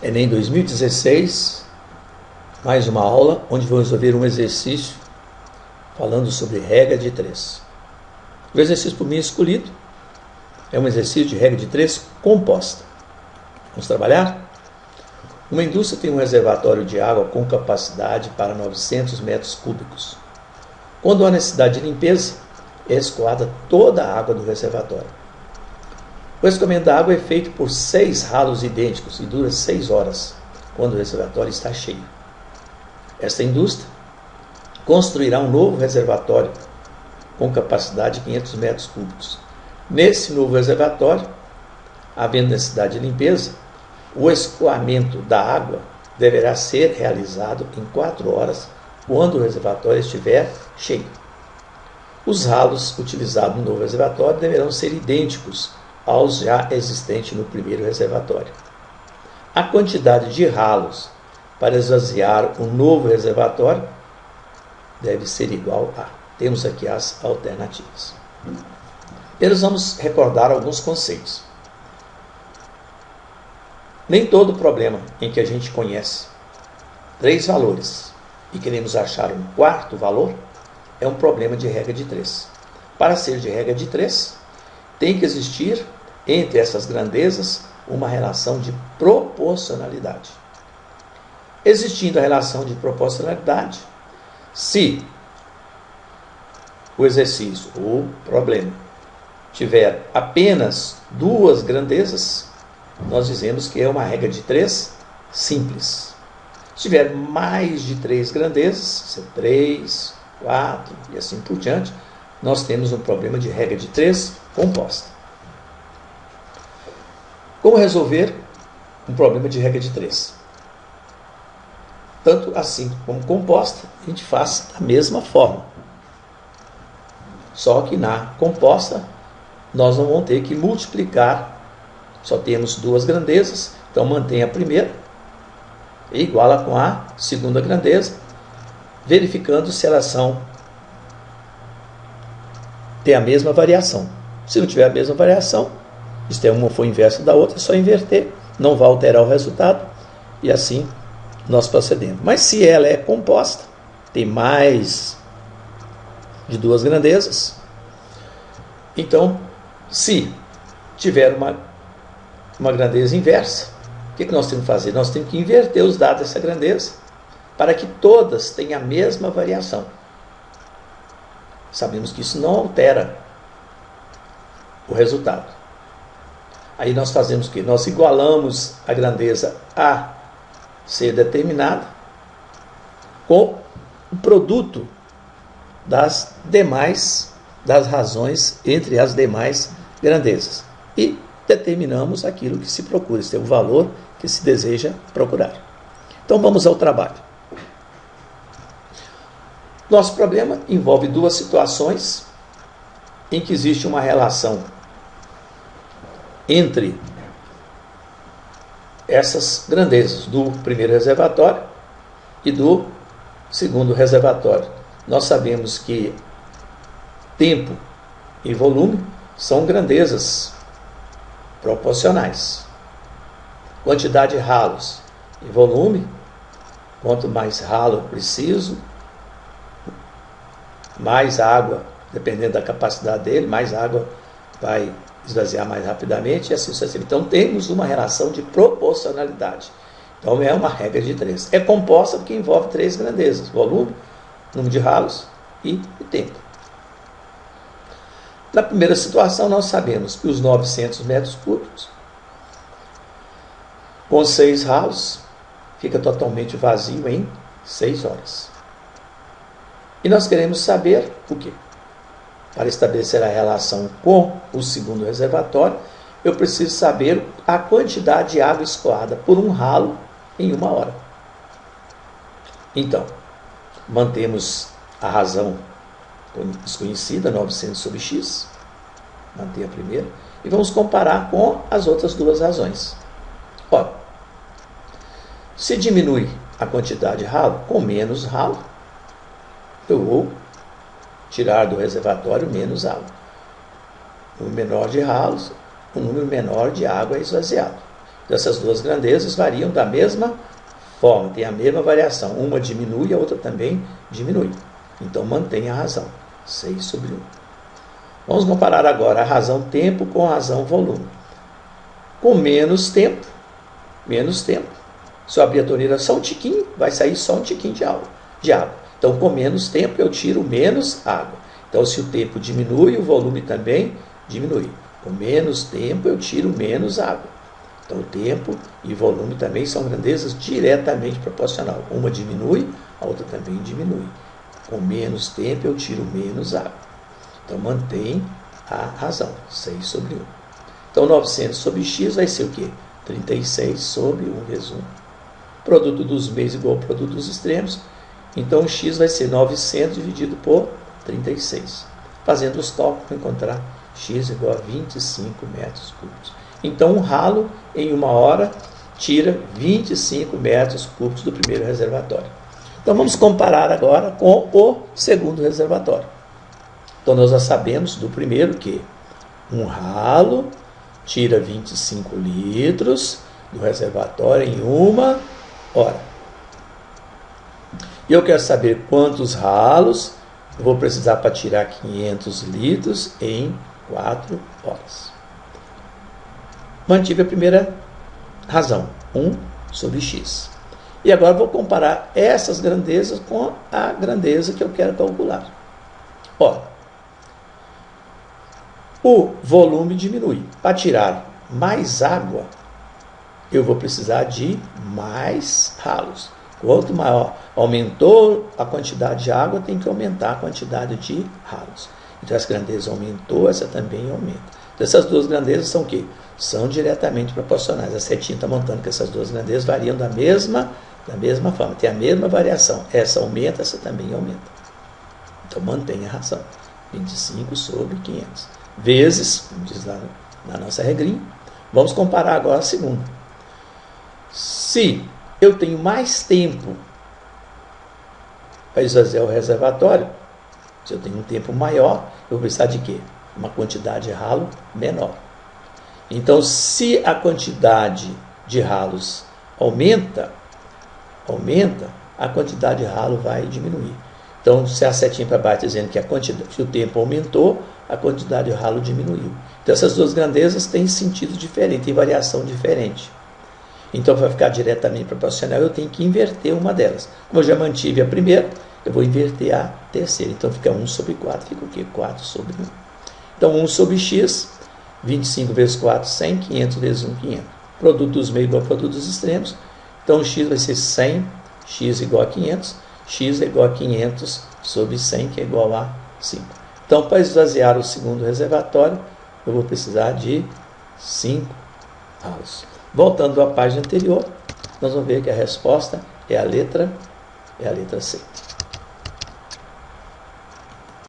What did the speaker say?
Enem 2016, mais uma aula onde vou resolver um exercício falando sobre regra de 3. O exercício por mim escolhido é um exercício de regra de 3 composta. Vamos trabalhar? Uma indústria tem um reservatório de água com capacidade para 900 metros cúbicos. Quando há necessidade de limpeza, é escoada toda a água do reservatório. O escoamento da água é feito por 6 ralos idênticos e dura 6 horas, quando o reservatório está cheio. Esta indústria construirá um novo reservatório com capacidade de 500 metros cúbicos. Nesse novo reservatório, havendo necessidade de limpeza, o escoamento da água deverá ser realizado em 4 horas, quando o reservatório estiver cheio. Os ralos utilizados no novo reservatório deverão ser idênticos aos já existentes no primeiro reservatório. A quantidade de ralos para esvaziar o novo reservatório deve ser igual a. Temos aqui as alternativas. Eles vamos recordar alguns conceitos. Nem todo problema em que a gente conhece 3 valores e queremos achar um quarto valor é um problema de regra de 3. Para ser de regra de 3, tem que existir entre essas grandezas uma relação de proporcionalidade. Existindo a relação de proporcionalidade, se o exercício ou problema tiver apenas 2 grandezas, nós dizemos que é uma regra de 3 simples. Se tiver mais de 3 grandezas, 3, 4 e assim por diante, nós temos um problema de regra de 3 composta. Como resolver um problema de regra de 3? Tanto assim como composta, a gente faz da mesma forma. Só que na composta, nós não vamos ter que multiplicar. Só temos 2 grandezas, então mantém a primeira e iguala com a segunda grandeza, verificando se elas têm a mesma variação. Se não tiver a mesma variação, isto é, uma for inversa da outra, é só inverter, não vai alterar o resultado, e assim nós procedemos. Mas se ela é composta, tem mais de 2 grandezas, então, se tiver uma grandeza inversa, o que nós temos que fazer? Nós temos que inverter os dados dessa grandeza, para que todas tenham a mesma variação. Sabemos que isso não altera o resultado. Aí nós fazemos o quê? Nós igualamos a grandeza a ser determinada com o produto das razões entre as demais grandezas. E determinamos aquilo que se procura, este é o valor que se deseja procurar. Então vamos ao trabalho. Nosso problema envolve 2 situações em que existe uma relação entre essas grandezas do primeiro reservatório e do segundo reservatório. Nós sabemos que tempo e volume são grandezas proporcionais. Quantidade de ralos e volume, quanto mais ralo eu preciso, mais água, dependendo da capacidade dele, mais água vai esvaziar mais rapidamente e assim sucessivamente. Então temos uma relação de proporcionalidade. Então é uma regra de 3. É composta porque envolve 3 grandezas: volume, número de ralos e tempo. Na primeira situação, nós sabemos que os 900 metros cúbicos, com 6 ralos, fica totalmente vazio em 6 horas. E nós queremos saber o quê? Para estabelecer a relação com o segundo reservatório, eu preciso saber a quantidade de água escoada por um ralo em 1 hora. Então, mantemos a razão desconhecida, 900 sobre x, mantém a primeira, e vamos comparar com as outras 2 razões. Ora, se diminui a quantidade de ralo, com menos ralo, eu vou tirar do reservatório menos água. Um número menor de ralos, um número menor de água é esvaziado. Então, essas duas grandezas variam da mesma forma, tem a mesma variação. Uma diminui, a outra também diminui. Então, mantém a razão. 6 sobre 1. Vamos comparar agora a razão tempo com a razão volume. Com menos tempo, se eu abrir a torneira só um tiquinho, vai sair só um tiquinho de água. Então, com menos tempo, eu tiro menos água. Então, se o tempo diminui, o volume também diminui. Com menos tempo, eu tiro menos água. Então, o tempo e volume também são grandezas diretamente proporcionais. Uma diminui, a outra também diminui. Com menos tempo, eu tiro menos água. Então, mantém a razão. 6 sobre 1. Então, 900 sobre x vai ser o quê? 36 sobre 1 vezes 1. Produto dos meios igual ao produto dos extremos. Então, o x vai ser 900 dividido por 36. Fazendo os cálculos, para encontrar x igual a 25 metros cúbicos. Então, um ralo, em 1 hora, tira 25 metros cúbicos do primeiro reservatório. Então, vamos comparar agora com o segundo reservatório. Então, nós já sabemos do primeiro que um ralo tira 25 litros do reservatório em 1 hora. E eu quero saber quantos ralos eu vou precisar para tirar 500 litros em 4 horas. Mantive a primeira razão, 1 sobre x. E agora vou comparar essas grandezas com a grandeza que eu quero calcular. Ora, o volume diminui. Para tirar mais água, eu vou precisar de mais ralos. Quanto maior aumentou a quantidade de água, tem que aumentar a quantidade de ralos. Então, essa grandeza aumentou, essa também aumenta. Então, essas duas grandezas são o quê? São diretamente proporcionais. A setinha está montando que essas duas grandezas variam da mesma forma. Tem a mesma variação. Essa aumenta, essa também aumenta. Então, mantém a razão. 25 sobre 500. Vezes, como diz lá na nossa regrinha. Vamos comparar agora a segunda. Se eu tenho mais tempo para esvaziar o reservatório, se eu tenho um tempo maior, eu vou precisar de quê? Uma quantidade de ralo menor. Então, se a quantidade de ralos aumenta, a quantidade de ralo vai diminuir. Então, se a setinha para baixo dizendo que o tempo aumentou, a quantidade de ralo diminuiu. Então, essas duas grandezas têm sentido diferente, têm variação diferente. Então, para ficar diretamente proporcional, eu tenho que inverter uma delas. Como eu já mantive a primeira, eu vou inverter a terceira. Então, fica 1 sobre 4, fica o quê? 4 sobre 1. Então, 1 sobre x, 25 vezes 4, 100, 500 vezes 1, 500. Produto dos meios igual ao produto dos extremos. Então, x vai ser 100, x igual a 500, x é igual a 500 sobre 100, que é igual a 5. Então, para esvaziar o segundo reservatório, eu vou precisar de 5 ralos. Voltando à página anterior, nós vamos ver que a resposta é a letra C.